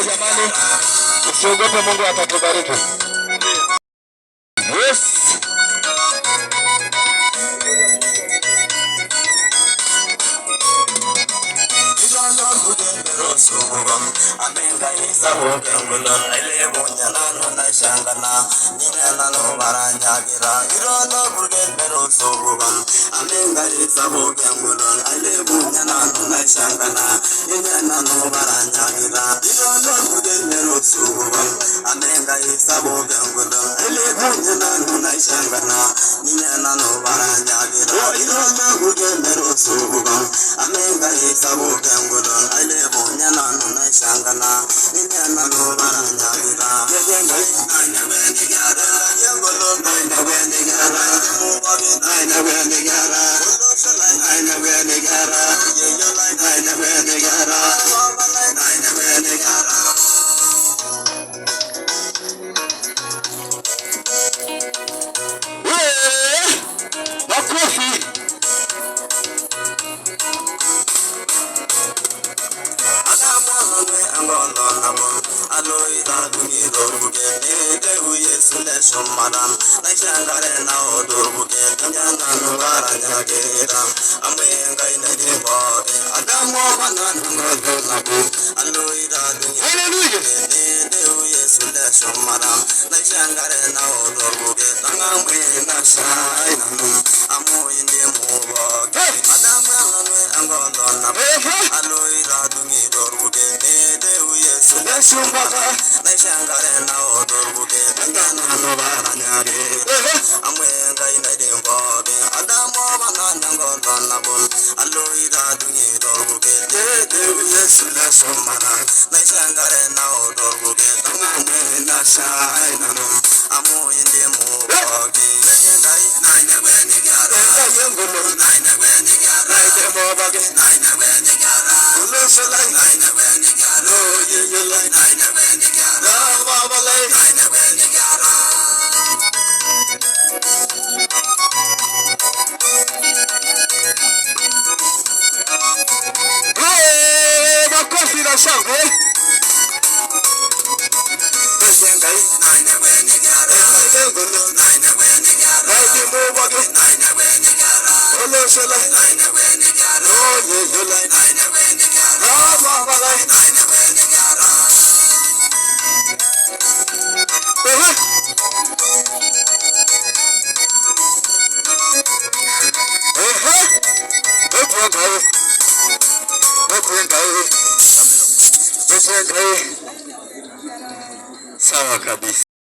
Jamani, usiogope, Mungu atakubariki. Yes. Amenga isaboke ngulon elebo nyanano na shangana ninana no baranyagira irono burgen bero sobugan amenga isaboke ngulon elebo nyanano na shangana ninana no baranyagira irono burgen bero sobugan amenga isaboke ngulon elebo nyanano na shangana ninana no baranyagira irono burgen bero sobugan amenga isaboke ngulon elebo nyanano na shangana ninana no baranyagira yejenga aina bendigara yangolo aina bendigara aina bendigara aina bendigara yejola aina bendigara aina bendigara makofi Aloida dumi dorbuke de huye sule shumadan na shangare na odorbuke nyanda no baranyagera amenga ina de bode adamo banana ngolabu aloida dumi de huye sule shumadan na shangare na odorbuke tangamwe na shai na amo inde muboke adamo nwe angondo na aloida dumi dorbuke de huye sule shumadan na shangare na odorbuke tangana no baranyare amwenga ina de bode adamo banana ngondo na bol aloida dumi dorbuke de huye sule shumadan na shangare na odorbuke tangana na shai na amo inde muboke naina benigara yengolo naina benigara naina muboke naina benigara ulusula naina benigara no yeyela naina benigara babale naina benigara makofi na shangwe Beshengai naina benigara yengolo naina benigara naina muboke naina benigara ulusula naina benigara no yeyela naina benigara babale naina benigara sawa kabisa.